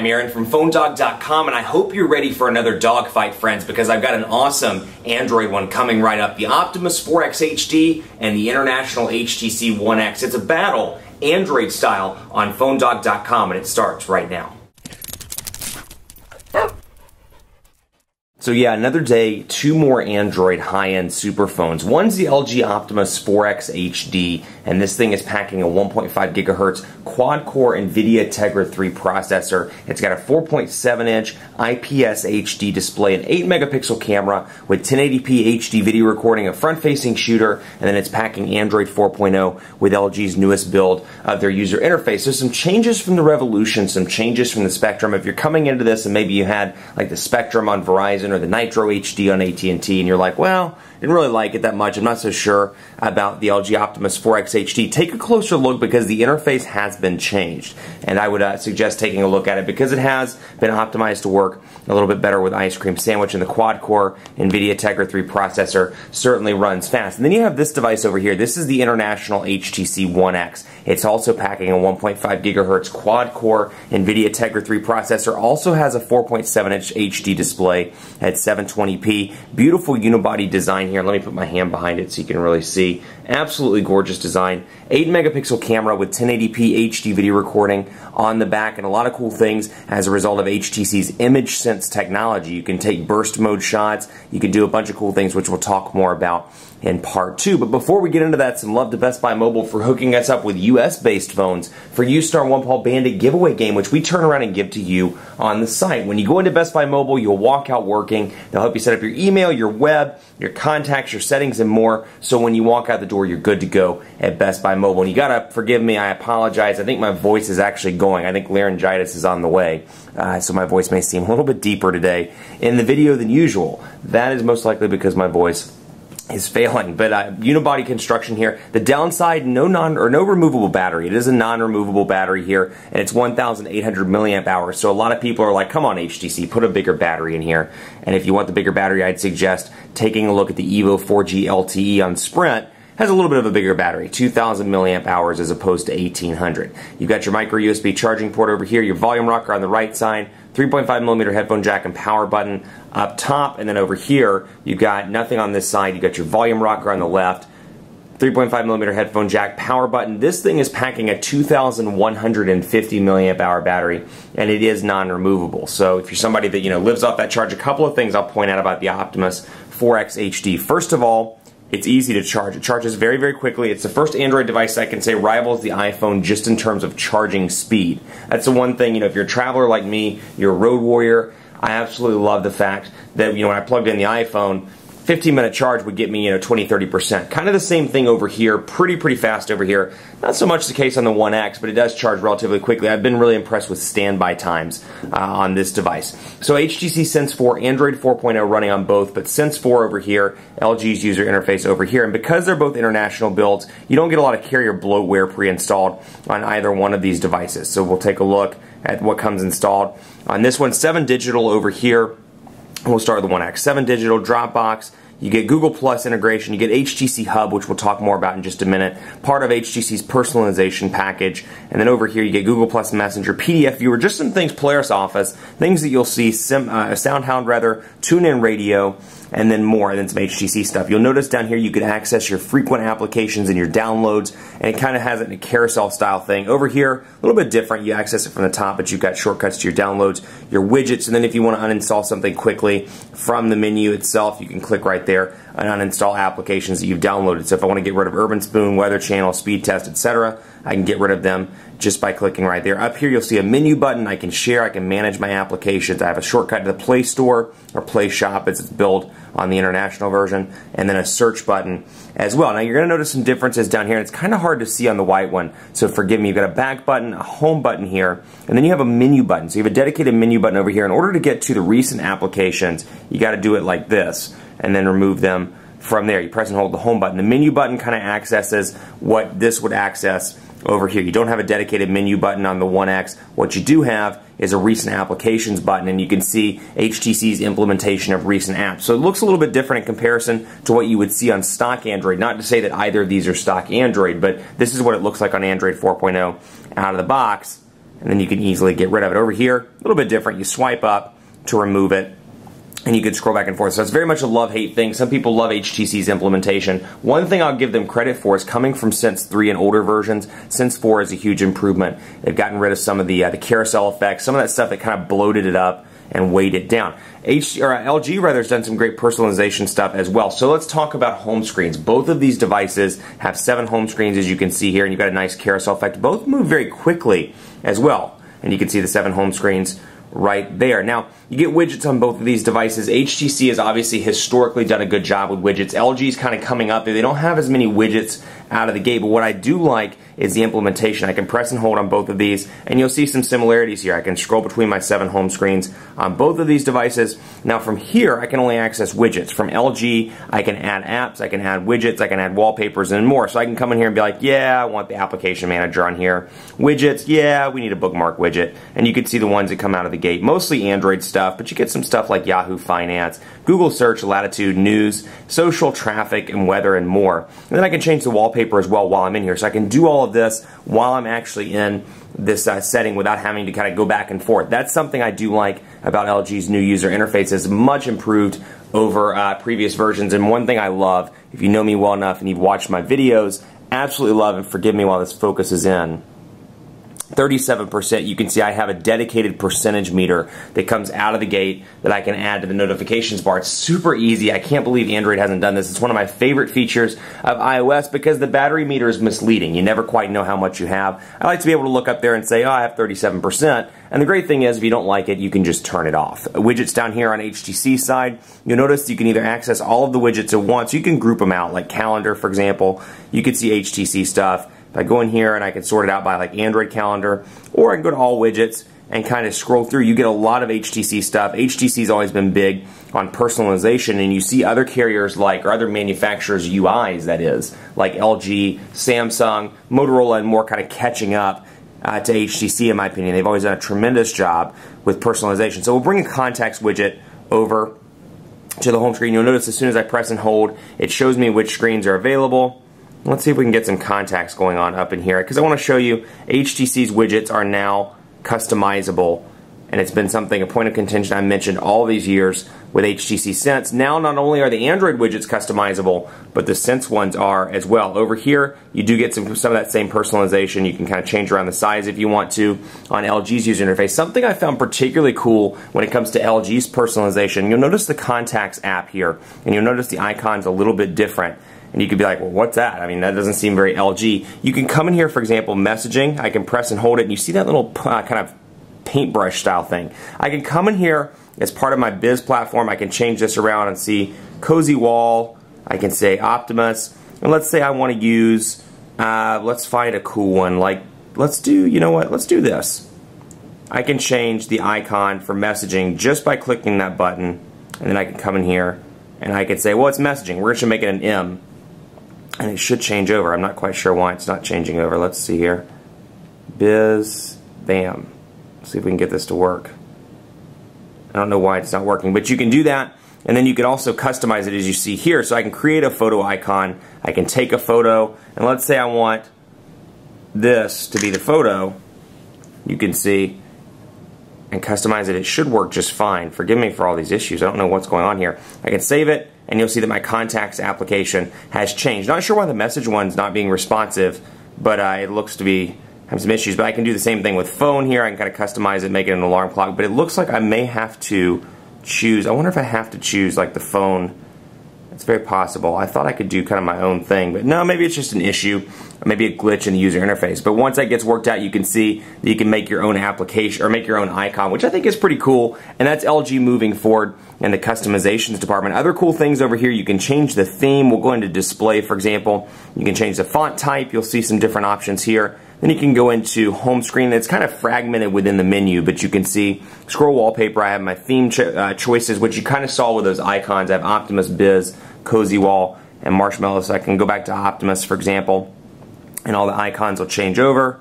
I'm Aaron from PhoneDog.com, and I hope you're ready for another dogfight, friends, because I've got an awesome Android one coming right up. The Optimus 4X HD and the International HTC One X. It's a battle, Android style, on PhoneDog.com, and it starts right now. So yeah, another day, two more Android high-end super phones. One's the LG Optimus 4X HD, and this thing is packing a 1.5 gigahertz quad-core NVIDIA Tegra 3 processor. It's got a 4.7-inch IPS HD display, an 8-megapixel camera with 1080p HD video recording, a front-facing shooter, and then it's packing Android 4.0 with LG's newest build of their user interface. So some changes from the Revolution, some changes from the Spectrum. If you're coming into this and maybe you had like the Spectrum on Verizon or the Nitro HD on AT&T, and you're like, well, didn't really like it that much, I'm not so sure about the LG Optimus 4X HD, take a closer look because the interface has been changed. And I would suggest taking a look at it because it has been optimized to work a little bit better with Ice Cream Sandwich, and the quad-core NVIDIA Tegra 3 processor certainly runs fast. And then you have this device over here. This is the International HTC One X. It's also packing a 1.5 gigahertz quad-core NVIDIA Tegra 3 processor, also has a 4.7-inch HD display at 720p. Beautiful unibody design here. Let me put my hand behind it so you can really see. Absolutely gorgeous design. 8-megapixel camera with 1080p HD video recording on the back, and a lot of cool things as a result of HTC's ImageSense technology. You can take burst mode shots. You can do a bunch of cool things, which we'll talk more about in part 2. But before we get into that, some love to Best Buy Mobile for hooking us up with US-based phones for U-Star One Paw Bandit giveaway game, which we turn around and give to you on the site. When you go into Best Buy Mobile, you'll walk out working. They'll help you set up your email, your web, your contacts, your settings, and more. So when you walk out the door, you're good to go at Best Buy Mobile. And you gotta forgive me, I apologize. I think my voice is actually going. I think laryngitis is on the way. So my voice may seem a little bit deeper today in the video than usual. That is most likely because my voice is failing. But unibody construction here. The downside, no removable battery. It is a non-removable battery here, and it's 1,800 milliamp hours. So a lot of people are like, come on HTC, put a bigger battery in here. And if you want the bigger battery, I'd suggest taking a look at the Evo 4G LTE on Sprint. Has a little bit of a bigger battery, 2,000 milliamp hours as opposed to 1,800. You've got your micro USB charging port over here, your volume rocker on the right side, 3.5mm headphone jack and power button up top, and then over here you've got nothing on this side. You've got your volume rocker on the left, 3.5mm headphone jack, power button. This thing is packing a 2,150 milliamp hour battery, and it is non-removable. So if you're somebody that lives off that charge, a couple of things I'll point out about the Optimus 4X HD. First of all, it's easy to charge. It charges very, very quickly. It's the first Android device I can say rivals the iPhone just in terms of charging speed. That's the one thing, if you're a traveler like me, you're a road warrior, I absolutely love the fact that, when I plugged in the iPhone, 15-minute charge would get me, 20-30%. Kind of the same thing over here, pretty fast over here. Not so much the case on the One X, but it does charge relatively quickly. I've been really impressed with standby times on this device. So HTC Sense 4, Android 4.0 running on both, but Sense 4 over here, LG's user interface over here. And because they're both international builds, you don't get a lot of carrier bloatware pre-installed on either one of these devices. So we'll take a look at what comes installed. On this one, 7 digital over here. We'll start with the One X. 7 digital, Dropbox. You get Google Plus integration. You get HTC Hub, which we'll talk more about in just a minute. Part of HTC's personalization package. And then over here you get Google Plus Messenger, PDF Viewer, just some things, Polaris Office, things that you'll see, SoundHound rather, TuneIn Radio, and then more, and then some HTC stuff. You'll notice down here you can access your frequent applications and your downloads, and it kind of has it in a carousel style thing. Over here, a little bit different. You access it from the top, but you've got shortcuts to your downloads, your widgets, and then if you want to uninstall something quickly from the menu itself, you can click right there and uninstall applications that you've downloaded. So if I want to get rid of Urban Spoon, Weather Channel, Speed Test, etc., I can get rid of them just by clicking right there. Up here you'll see a menu button. I can share, I can manage my applications. I have a shortcut to the Play Store or Play Shop as it's billed on the international version, and then a search button as well. Now you're going to notice some differences down here, and it's kind of hard to see on the white one, so forgive me. You've got a back button, a home button here, and then you have a menu button. So you have a dedicated menu button over here. In order to get to the recent applications, you got to do it like this, and then remove them from there. You press and hold the home button. The menu button kind of accesses what this would access over here. You don't have a dedicated menu button on the One X. What you do have is a recent applications button, and you can see HTC's implementation of recent apps. So it looks a little bit different in comparison to what you would see on stock Android. Not to say that either of these are stock Android, but this is what it looks like on Android 4.0 out of the box. and then you can easily get rid of it. Over here, a little bit different. You swipe up to remove it, and you can scroll back and forth. So it's very much a love-hate thing. Some people love HTC's implementation. One thing I'll give them credit for is coming from Sense 3 and older versions. Sense 4 is a huge improvement. They've gotten rid of some of the carousel effects, some of that stuff that kind of bloated it up and weighed it down. LG rather has done some great personalization stuff as well. So let's talk about home screens. Both of these devices have 7 home screens, as you can see here, and you've got a nice carousel effect. Both move very quickly as well, and you can see the 7 home screens right there. Now, you get widgets on both of these devices. HTC has obviously historically done a good job with widgets. LG's kind of coming up. They don't have as many widgets out of the gate, but what I do like is the implementation. I can press and hold on both of these, and you'll see some similarities here. I can scroll between my 7 home screens on both of these devices. Now from here, I can only access widgets. From LG, I can add apps, I can add widgets, I can add wallpapers and more. So I can come in here and be like, yeah, I want the application manager on here. Widgets, yeah, we need a bookmark widget. And you can see the ones that come out of the gate. Mostly Android stuff, but you get some stuff like Yahoo Finance, Google Search, Latitude, News, social, traffic, and weather, and more. And then I can change the wallpaper as well while I'm in here. So I can do all of this while I'm actually in this setting without having to kind of go back and forth. That's something I do like about LG's new user interface. It's much improved over previous versions. And one thing I love, if you know me well enough and you've watched my videos, absolutely love, and forgive me while this focuses in, 37%, you can see I have a dedicated percentage meter that comes out of the gate that I can add to the notifications bar. It's super easy. I can't believe Android hasn't done this. It's one of my favorite features of iOS because the battery meter is misleading. You never quite know how much you have. I like to be able to look up there and say, oh, I have 37%. And the great thing is, if you don't like it, you can just turn it off. Widgets down here on HTC side, you'll notice you can either access all of the widgets at once. You can group them out, like calendar, for example. You can see HTC stuff. If I go in here and I can sort it out by like Android calendar, or I can go to all widgets and kind of scroll through, you get a lot of HTC stuff. HTC's always been big on personalization, and you see other carriers like, or other manufacturers' UIs, that is, like LG, Samsung, Motorola, and more kind of catching up to HTC, in my opinion. They've always done a tremendous job with personalization. So we'll bring a contacts widget over to the home screen. You'll notice as soon as I press and hold, it shows me which screens are available. Let's see if we can get some contacts going on up in here, because I want to show you HTC's widgets are now customizable, and it's been something, a point of contention I mentioned all these years with HTC Sense. Now not only are the Android widgets customizable, but the Sense ones are as well. Over here, you do get some of that same personalization. You can kind of change around the size if you want to on LG's user interface. Something I found particularly cool when it comes to LG's personalization, you'll notice the Contacts app here, and you'll notice the icon's a little bit different. And you could be like, well, what's that? I mean, that doesn't seem very LG. You can come in here, for example, messaging. I can press and hold it, and you see that little kind of paintbrush style thing. I can come in here as part of my Biz platform. I can change this around and see Cozy Wall. I can say Optimus. And let's say I want to use, let's find a cool one. Like, let's do, you know what? Let's do this. I can change the icon for messaging just by clicking that button. And then I can come in here, and I can say, well, it's messaging. We're going to make it an M. And it should change over. I'm not quite sure why it's not changing over. Let's see here. Biz, bam. Let's see if we can get this to work. I don't know why it's not working, but you can do that. And then you can also customize it as you see here. So I can create a photo icon. I can take a photo. And let's say I want this to be the photo. You can see and customize it. It should work just fine. Forgive me for all these issues. I don't know what's going on here. I can save it, and you'll see that my contacts application has changed. Not sure why the message one's not being responsive, but it looks to be having some issues. But I can do the same thing with phone here. I can kind of customize it, make it an alarm clock. But it looks like I may have to choose. I wonder if I have to choose like the phone. It's very possible. I thought I could do kind of my own thing, but no, maybe it's just an issue, or maybe a glitch in the user interface. But once that gets worked out, you can see that you can make your own application, or make your own icon, which I think is pretty cool, and that's LG moving forward in the customizations department. Other cool things over here, you can change the theme. We'll go into display, for example. You can change the font type. You'll see some different options here. Then you can go into home screen. It's kind of fragmented within the menu, but you can see scroll wallpaper. I have my theme choices, which you kind of saw with those icons. I have Optimus, Biz, Cozy Wall, and Marshmallow. So I can go back to Optimus, for example, and all the icons will change over.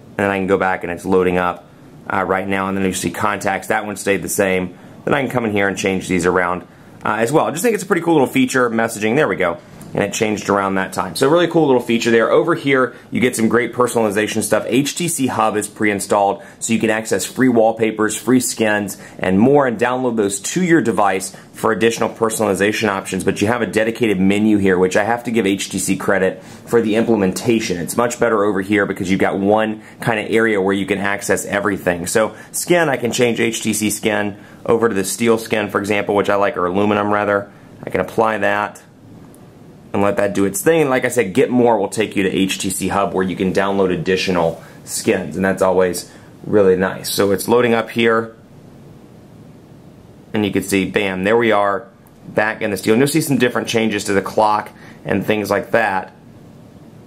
And then I can go back and it's loading up right now. And then you see contacts. That one stayed the same. Then I can come in here and change these around as well. I just think it's a pretty cool little feature. Messaging, there we go. and it changed around that time. So really cool little feature there. Over here, you get some great personalization stuff. HTC Hub is pre-installed, so you can access free wallpapers, free skins, and more, and download those to your device for additional personalization options. But you have a dedicated menu here, which I have to give HTC credit for the implementation. It's much better over here because you've got one kind of area where you can access everything. So skin, I can change HTC skin over to the steel skin, for example, which I like, or aluminum rather. I can apply that and let that do its thing. And like I said, Get More will take you to HTC Hub where you can download additional skins, and that's always really nice. So it's loading up here, and you can see, bam, there we are back in the steel. And you'll see some different changes to the clock and things like that.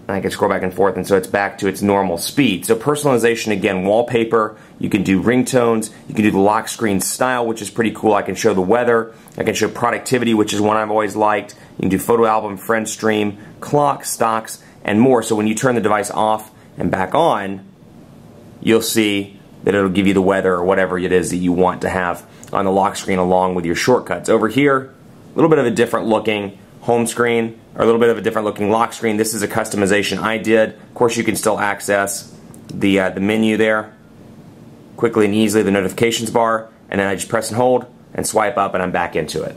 And I can scroll back and forth, and so it's back to its normal speed. So personalization, again, wallpaper, you can do ringtones, you can do the lock screen style, which is pretty cool. I can show the weather, I can show productivity, which is one I've always liked. You can do photo album, friend stream, clock, stocks, and more. So when you turn the device off and back on, you'll see that it'll give you the weather or whatever it is that you want to have on the lock screen along with your shortcuts. Over here, a little bit of a different looking home screen, or a little bit of a different looking lock screen. This is a customization I did. Of course, you can still access the menu there quickly and easily, the notifications bar, and then I just press and hold and swipe up and I'm back into it.